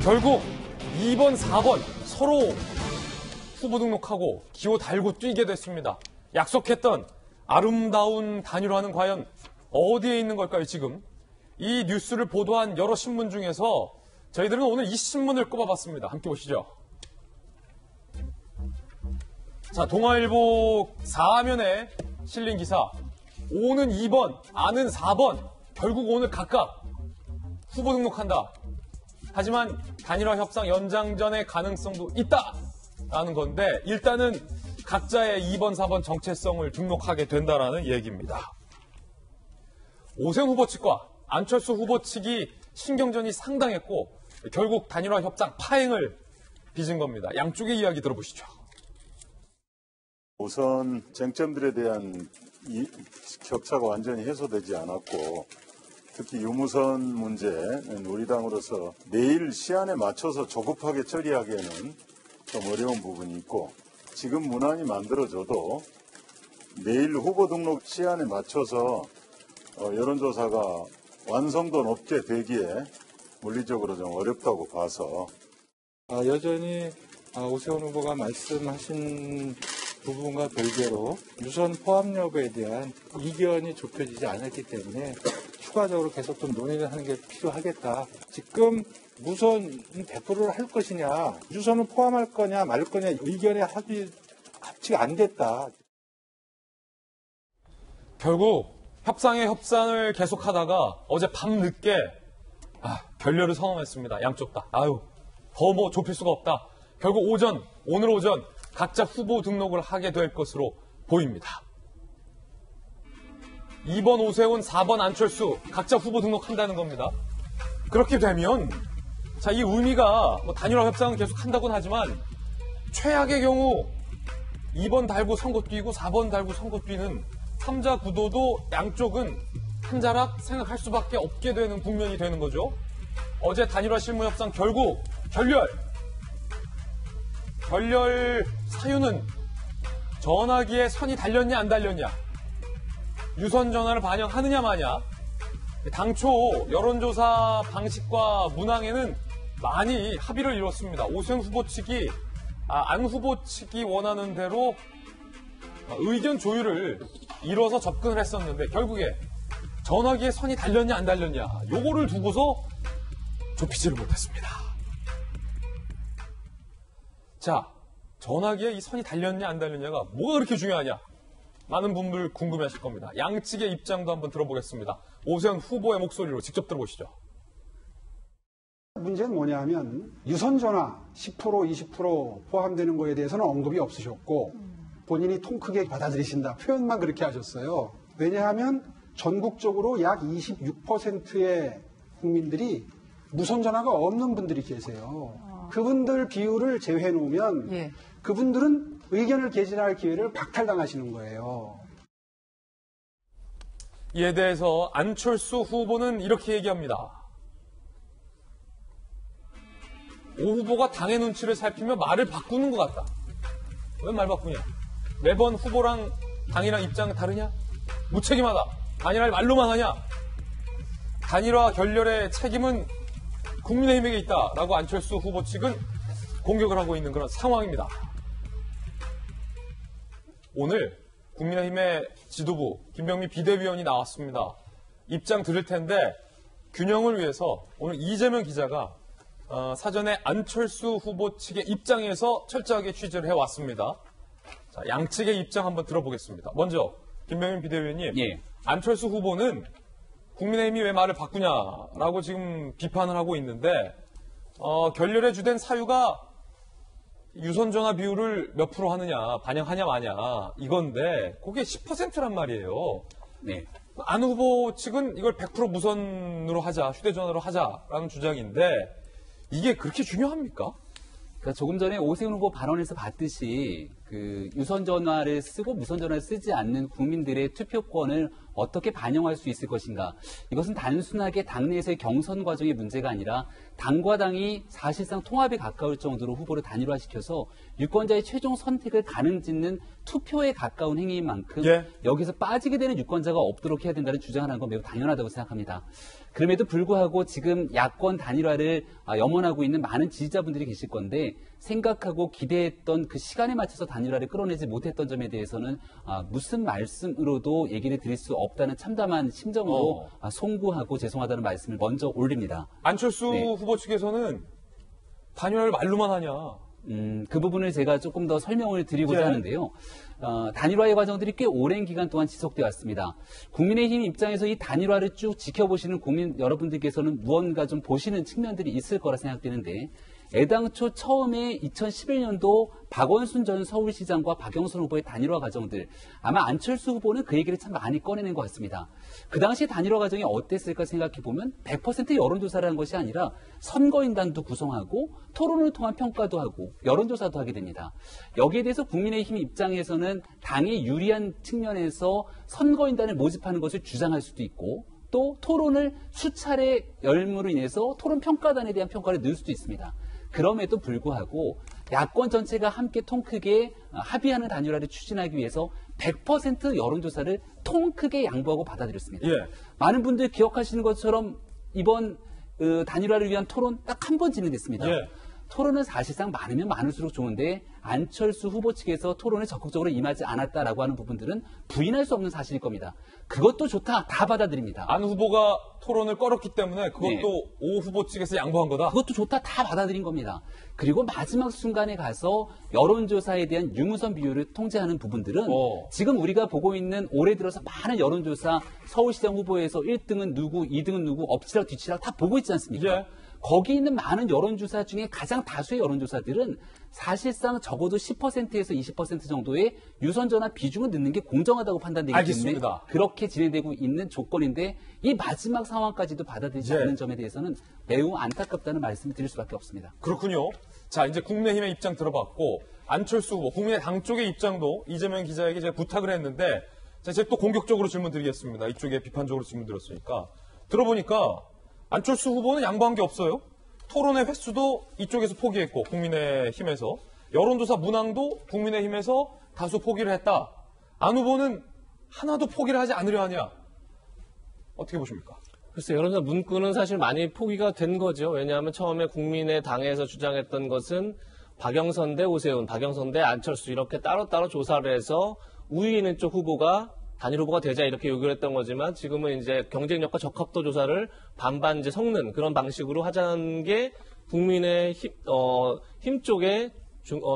결국 2번, 4번 서로 후보 등록하고 기호 달고 뛰게 됐습니다. 약속했던 아름다운 단일화는 과연 어디에 있는 걸까요, 지금? 이 뉴스를 보도한 여러 신문 중에서 저희들은 오늘 이 신문을 꼽아봤습니다. 함께 보시죠. 자, 동아일보 4면에 실린 기사. 오는 2번, 아는 4번. 결국 오늘 각각 후보 등록한다. 하지만 단일화 협상 연장전의 가능성도 있다라는 건데 일단은 각자의 2번, 4번 정체성을 등록하게 된다라는 얘기입니다. 오세훈 후보 측과 안철수 후보 측이 신경전이 상당했고 결국 단일화 협상 파행을 빚은 겁니다. 양쪽의 이야기 들어보시죠. 우선 쟁점들에 대한 격차가 완전히 해소되지 않았고 특히 유무선 문제는 우리 당으로서 내일 시한에 맞춰서 조급하게 처리하기에는 좀 어려운 부분이 있고 지금 문안이 만들어져도 내일 후보 등록 시한에 맞춰서 여론조사가 완성도 높게 되기에 물리적으로 좀 어렵다고 봐서 여전히 오세훈 후보가 말씀하신 부분과 별개로 유선 포함 여부에 대한 이견이 좁혀지지 않았기 때문에 추가적으로 계속 좀 논의를 하는 게 필요하겠다. 지금 무선 100%를 할 것이냐, 유선을 포함할 거냐 말 거냐 의견의 합치가 안 됐다. 결국 협상의 협상을 계속하다가 어제 밤늦게 결렬을 선언했습니다. 양쪽 다. 더 뭐 좁힐 수가 없다. 결국 오늘 오전 각자 후보 등록을 하게 될 것으로 보입니다. 2번 오세훈, 4번 안철수 각자 후보 등록한다는 겁니다. 그렇게 되면 자, 이 의미가 뭐 단일화 협상은 계속 한다고는 하지만 최악의 경우 2번 달고 선거 뛰고 4번 달고 선거 뛰는 3자 구도도 양쪽은 한 자락 생각할 수밖에 없게 되는 국면이 되는 거죠. 어제 단일화 실무 협상 결국 결렬 사유는 전화기에 선이 달렸냐 안 달렸냐, 유선 전화를 반영하느냐 마냐. 당초 여론조사 방식과 문항에는 많이 합의를 이뤘습니다. 오세훈 후보 측이 안 후보 측이 원하는 대로 의견 조율을 이뤄서 접근을 했었는데 결국에 전화기에 선이 달렸냐 안 달렸냐 요거를 두고서 좁히지를 못했습니다. 자, 전화기에 이 선이 달렸냐 안 달렸냐가 뭐가 그렇게 중요하냐, 많은 분들 궁금해하실 겁니다. 양측의 입장도 한번 들어보겠습니다. 오세훈 후보의 목소리로 직접 들어보시죠. 문제는 뭐냐 하면 유선전화 10% 20% 포함되는 거에 대해서는 언급이 없으셨고 본인이 통 크게 받아들이신다 표현만 그렇게 하셨어요. 왜냐하면 전국적으로 약 26%의 국민들이 무선전화가 없는 분들이 계세요. 그분들 비율을 제외해 놓으면 그분들은 의견을 개진할 기회를 박탈당하시는 거예요. 이에 대해서 안철수 후보는 이렇게 얘기합니다. 오 후보가 당의 눈치를 살피며 말을 바꾸는 것 같다. 왜 말 바꾸냐? 매번 후보랑 당이랑 입장은 다르냐? 무책임하다. 단일화를 말로만 하냐? 단일화 결렬의 책임은 국민의힘에게 있다라고 안철수 후보 측은 공격을 하고 있는 그런 상황입니다. 오늘 국민의힘의 지도부 김병민 비대위원이 나왔습니다. 입장 들을 텐데 균형을 위해서 오늘 이재명 기자가 사전에 안철수 후보 측의 입장에서 철저하게 취재를 해왔습니다. 자, 양측의 입장 한번 들어보겠습니다. 먼저 김병민 비대위원님, 안철수 후보는 국민의힘이 왜 말을 바꾸냐라고 지금 비판을 하고 있는데 결렬에 주된 사유가 유선전화 비율을 몇 프로 하느냐, 반영하냐 마냐 이건데 그게 10%란 말이에요. 네. 안 후보 측은 이걸 100% 무선으로 하자, 휴대전화로 하자라는 주장인데 이게 그렇게 중요합니까? 그러니까 조금 전에 오세훈 후보 발언에서 봤듯이 그 유선 전화를 쓰고 무선 전화를 쓰지 않는 국민들의 투표권을 어떻게 반영할 수 있을 것인가. 이것은 단순하게 당내에서의 경선 과정의 문제가 아니라 당과 당이 사실상 통합에 가까울 정도로 후보를 단일화시켜서 유권자의 최종 선택을 가능짓는 투표에 가까운 행위인 만큼 예. 여기서 빠지게 되는 유권자가 없도록 해야 된다는 주장을 한 건 매우 당연하다고 생각합니다. 그럼에도 불구하고 지금 야권 단일화를 염원하고 있는 많은 지지자분들이 계실 건데 생각하고 기대했던 그 시간에 맞춰서 단일화를 끌어내지 못했던 점에 대해서는 무슨 말씀으로도 얘기를 드릴 수 없다는 참담한 심정으로 송구하고 죄송하다는 말씀을 먼저 올립니다. 안철수 네. 후보 측에서는 단일화를 말로만 하냐. 그 부분을 제가 조금 더 설명을 드리고자 예. 하는데요. 단일화의 과정들이 꽤 오랜 기간 동안 지속되어 왔습니다. 국민의힘 입장에서 이 단일화를 쭉 지켜보시는 국민 여러분들께서는 무언가 좀 보시는 측면들이 있을 거라 생각되는데 애당초 처음에 2011년도 박원순 전 서울시장과 박영선 후보의 단일화 과정들 아마 안철수 후보는 그 얘기를 참 많이 꺼내는 것 같습니다. 그 당시 단일화 과정이 어땠을까 생각해보면 100% 여론조사를 한 것이 아니라 선거인단도 구성하고 토론을 통한 평가도 하고 여론조사도 하게 됩니다. 여기에 대해서 국민의힘 입장에서는 당에 유리한 측면에서 선거인단을 모집하는 것을 주장할 수도 있고 또 토론을 수차례 열므로 인해서 토론 평가단에 대한 평가를 넣을 수도 있습니다. 그럼에도 불구하고 야권 전체가 함께 통 크게 합의하는 단일화를 추진하기 위해서 100% 여론조사를 통 크게 양보하고 받아들였습니다. 예. 많은 분들 기억하시는 것처럼 이번 단일화를 위한 토론 딱 한 번 진행됐습니다. 예. 토론은 사실상 많으면 많을수록 좋은데 안철수 후보 측에서 토론에 적극적으로 임하지 않았다라고 하는 부분들은 부인할 수 없는 사실일 겁니다. 그것도 좋다, 다 받아들입니다. 안 후보가 토론을 꺼렸기 때문에 그것도 네. 오 후보 측에서 양보한 거다. 그것도 좋다, 다 받아들인 겁니다. 그리고 마지막 순간에 가서 여론조사에 대한 유무선 비율을 통제하는 부분들은 지금 우리가 보고 있는 올해 들어서 많은 여론조사 서울시장 후보에서 1등은 누구, 2등은 누구, 엎치락 뒤치락 다 보고 있지 않습니까? 예. 거기 있는 많은 여론조사 중에 가장 다수의 여론조사들은 사실상 적어도 10%에서 20% 정도의 유선전화 비중을 넣는 게 공정하다고 판단되기 알겠습니다. 때문에 그렇게 진행되고 있는 조건인데 이 마지막 상황까지도 받아들이지 예. 않는 점에 대해서는 매우 안타깝다는 말씀을 드릴 수밖에 없습니다. 그렇군요. 자, 이제 국민의힘의 입장 들어봤고 안철수 후보, 국민의당 쪽의 입장도 이재명 기자에게 제가 부탁을 했는데 자, 제가 또 공격적으로 질문 드리겠습니다. 이쪽에 비판적으로 질문 드렸으니까. 들어보니까 안철수 후보는 양보한 게 없어요. 토론의 횟수도 이쪽에서 포기했고 국민의힘에서 여론조사 문항도 국민의힘에서 다수 포기를 했다. 안 후보는 하나도 포기를 하지 않으려 하냐. 어떻게 보십니까? 글쎄요, 여론조사 문구는 사실 많이 포기가 된 거죠. 왜냐하면 처음에 국민의당에서 주장했던 것은 박영선 대 오세훈, 박영선 대 안철수 이렇게 따로따로 조사를 해서 우위 있는 쪽 후보가 단일 후보가 되자 이렇게 요구를 했던 거지만 지금은 이제 경쟁력과 적합도 조사를 반반 이제 섞는 그런 방식으로 하자는 게 국민의 힘 쪽에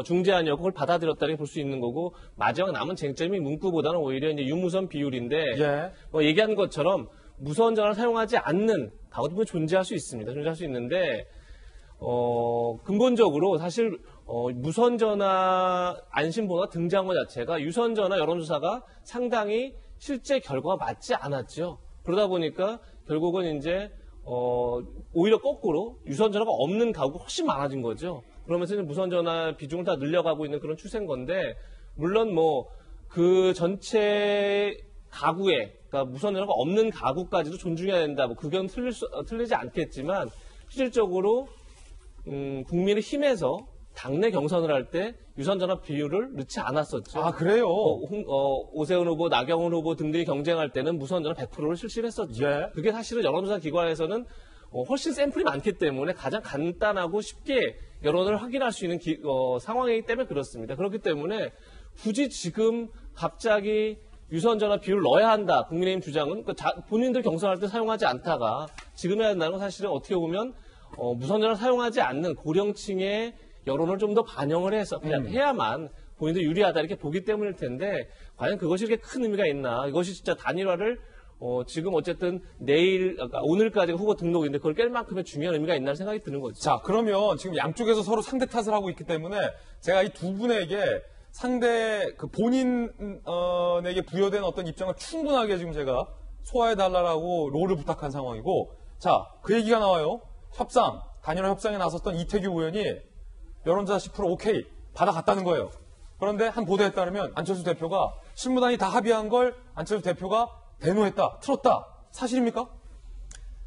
중재안이었고 그걸 받아들였다고 볼 수 있는 거고 마지막 남은 쟁점이 문구보다는 오히려 이제 유무선 비율인데 예. 얘기한 것처럼 무선 전화를 사용하지 않는 가구도 존재할 수 있습니다. 존재할 수 있는데 근본적으로 사실 무선 전화 안심번호가 등장한 것 자체가 유선 전화 여론조사가 상당히 실제 결과가 맞지 않았죠. 그러다 보니까 결국은 이제 오히려 거꾸로 유선 전화가 없는 가구가 훨씬 많아진 거죠. 그러면서 이제 무선 전화 비중을 다 늘려가고 있는 그런 추세인 건데 물론 뭐 그 전체 가구에 그러니까 무선 전화가 없는 가구까지도 존중해야 된다. 뭐 그건 틀리지 않겠지만 실질적으로 국민의힘에서 당내 경선을 할 때 유선전화 비율을 넣지 않았었죠. 아, 그래요? 오세훈 후보, 나경원 후보 등등이 경쟁할 때는 무선전화 100%를 실시를 했었죠. 예. 그게 사실은 여론조사 기관에서는 훨씬 샘플이 많기 때문에 가장 간단하고 쉽게 여론을 확인할 수 있는 상황이기 때문에 그렇습니다. 그렇기 때문에 굳이 지금 갑자기 유선전화 비율을 넣어야 한다. 국민의힘 주장은 본인들 경선할 때 사용하지 않다가 지금 해야 한다는 건 사실은 어떻게 보면 무선전화를 사용하지 않는 고령층의 여론을 좀 더 반영을 해서 그냥 해야만 본인들 유리하다 이렇게 보기 때문일 텐데 과연 그것이 이렇게 큰 의미가 있나. 이것이 진짜 단일화를 지금 어쨌든 오늘까지가 후보 등록인데 그걸 깰 만큼의 중요한 의미가 있나 생각이 드는 거죠. 자, 그러면 지금 양쪽에서 서로 상대 탓을 하고 있기 때문에 제가 이 두 분에게 상대 본인에게 부여된 어떤 입장을 충분하게 지금 제가 소화해달라고 롤을 부탁한 상황이고 자, 그 얘기가 나와요. 단일화 협상에 나섰던 이태규 의원이 여론조사 10% 오케이 받아갔다는 거예요. 그런데 한 보도에 따르면 안철수 대표가 실무단이 다 합의한 걸 안철수 대표가 대노했다, 틀었다. 사실입니까?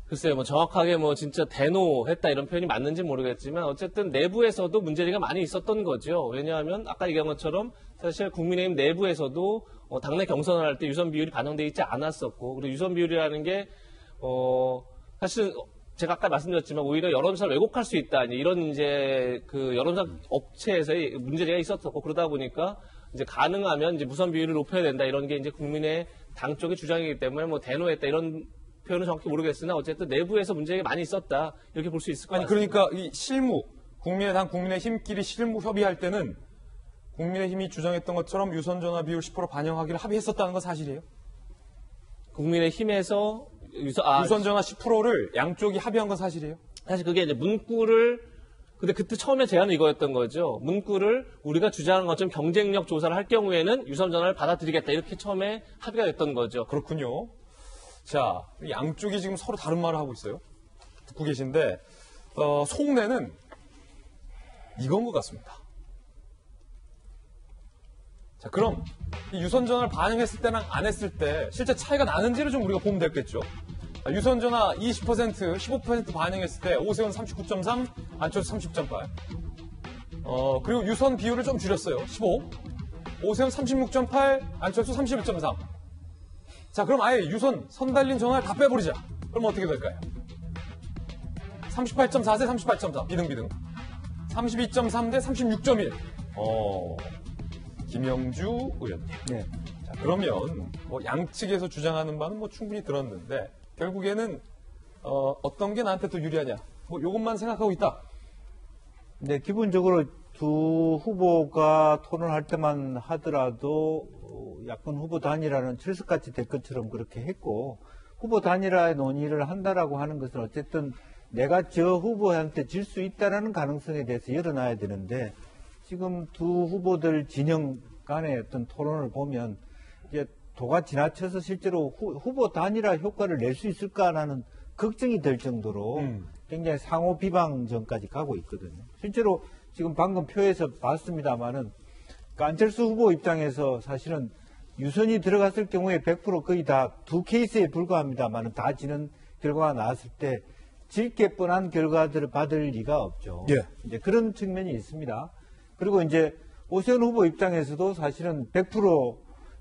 글쎄요, 뭐 정확하게 뭐 진짜 대노했다 이런 표현이 맞는지 모르겠지만 어쨌든 내부에서도 문제가 많이 있었던 거죠. 왜냐하면 아까 얘기한 것처럼 사실 국민의힘 내부에서도 당내 경선을 할 때 유선 비율이 반영돼 있지 않았었고, 그리고 유선 비율이라는 게 사실 제가 아까 말씀드렸지만 오히려 여론조사를 왜곡할 수 있다 이런 이제 그 여론조사 업체에서의 문제가 있었었고, 그러다 보니까 이제 가능하면 이제 무선 비율을 높여야 된다 이런 게 이제 국민의 당 쪽의 주장이기 때문에 뭐 대노했다 이런 표현은 정확히 모르겠으나 어쨌든 내부에서 문제가 많이 있었다 이렇게 볼 수 있을 것 아니, 같습니다. 그러니까 이 실무, 국민의당, 국민의힘끼리 실무 협의할 때는 국민의힘이 주장했던 것처럼 유선전화 비율 10% 반영하기를 합의했었다는 건 사실이에요? 국민의힘에서 유선전화 10%를 양쪽이 합의한 건 사실이에요? 사실 그게 이제 문구를 근데 그때 처음에 제안은 이거였던 거죠. 문구를 우리가 주장한 것처럼 경쟁력 조사를 할 경우에는 유선전화를 받아들이겠다 이렇게 처음에 합의가 됐던 거죠. 그렇군요. 자, 양쪽이 지금 서로 다른 말을 하고 있어요. 듣고 계신데, 속내는 이건 것 같습니다. 자, 그럼 이 유선전화를 반영했을 때랑 안 했을 때 실제 차이가 나는지를 좀 우리가 보면 되겠죠. 유선전화 20%, 15% 반영했을 때 오세훈 39.3, 안철수 30.8. 그리고 유선 비율을 좀 줄였어요. 15. 오세훈 36.8, 안철수 31.3. 자, 그럼 아예 유선, 선 달린 전화를 다 빼버리자. 그럼 어떻게 될까요? 38.4 대 38.4. 비등비등. 32.3 대 36.1. 김영주 의원님. 네. 자, 그러면 뭐 양측에서 주장하는 바는 뭐 충분히 들었는데 결국에는 어떤 게 나한테 더 유리하냐. 뭐 요것만 생각하고 있다. 네, 기본적으로 두 후보가 토론할 때만 하더라도 야권 후보 단일화는 철석같이 될 것처럼 그렇게 했고, 후보 단일화의 논의를 한다라고 하는 것은 어쨌든 내가 저 후보한테 질 수 있다라는 가능성에 대해서 열어놔야 되는데, 지금 두 후보들 진영 간의 어떤 토론을 보면 이제 도가 지나쳐서 실제로 후보 단일화 효과를 낼 수 있을까라는 걱정이 될 정도로 굉장히 상호 비방전까지 가고 있거든요. 실제로 지금 방금 표에서 봤습니다만은 안철수 후보 입장에서 사실은 유선이 들어갔을 경우에 100% 거의 다 두 케이스에 불과합니다만은 다 지는 결과가 나왔을 때 질게 뻔한 결과들을 받을 리가 없죠. 예. 이제 그런 측면이 있습니다. 그리고 이제 오세훈 후보 입장에서도 사실은 100%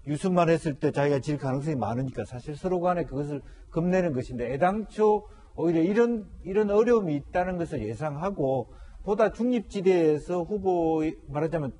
유선만 했을 때 자기가 질 가능성이 많으니까 사실 서로 간에 그것을 겁내는 것인데, 애당초 오히려 이런 어려움이 있다는 것을 예상하고 보다 중립지대에서 후보 말하자면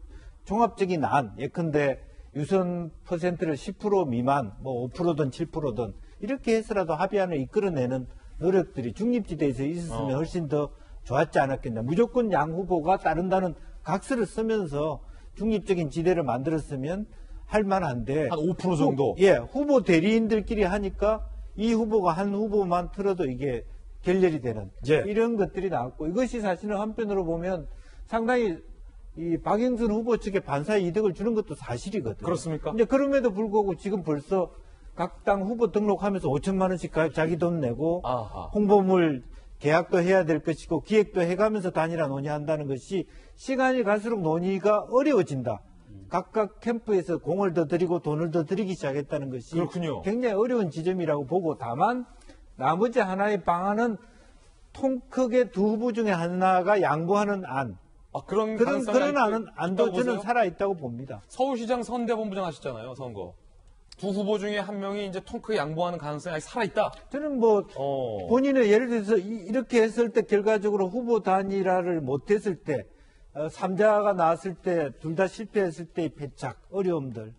종합적인 안, 예컨대 유선 퍼센트를 10% 미만, 뭐 5%든 7%든 이렇게 해서라도 합의안을 이끌어내는 노력들이 중립지대에서 있었으면 훨씬 더 좋았지 않았겠나. 무조건 양 후보가 따른다는 각서를 쓰면서 중립적인 지대를 만들었으면 할 만한데. 한 5% 정도? 예, 후보 대리인들끼리 하니까 이 후보가 한 후보만 틀어도 이게 결렬이 되는 예. 이런 것들이 나왔고, 이것이 사실은 한편으로 보면 상당히 이 박영선 후보 측에 반사의 이득을 주는 것도 사실이거든요. 그렇습니까? 이제 그럼에도 불구하고 지금 벌써 각 당 후보 등록하면서 5천만 원씩 자기 돈 내고 아하. 홍보물 계약도 해야 될 것이고 기획도 해가면서 단일화 논의한다는 것이 시간이 갈수록 논의가 어려워진다. 각각 캠프에서 공을 더 들이고 돈을 더 들이기 시작했다는 것이 그렇군요. 굉장히 어려운 지점이라고 보고, 다만 나머지 하나의 방안은 통 크게 두 후보 중에 하나가 양보하는 안. 그런 그런 가능성이 안도 있다고 저는 보세요? 살아있다고 봅니다. 서울시장 선대본부장 하셨잖아요, 선거. 두 후보 중에 한 명이 이제 통크에 양보하는 가능성이 아직 살아있다. 저는 뭐 본인의 예를 들어서 이렇게 했을 때 결과적으로 후보 단일화를 못했을 때, 3자가 나왔을 때 둘 다 실패했을 때의 패착, 어려움들,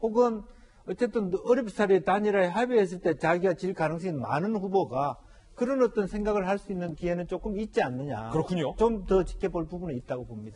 혹은 어쨌든 어렵사리 단일화에 합의했을 때 자기가 질 가능성이 많은 후보가 그런 어떤 생각을 할 수 있는 기회는 조금 있지 않느냐. 그렇군요. 좀 더 지켜볼 부분은 있다고 봅니다.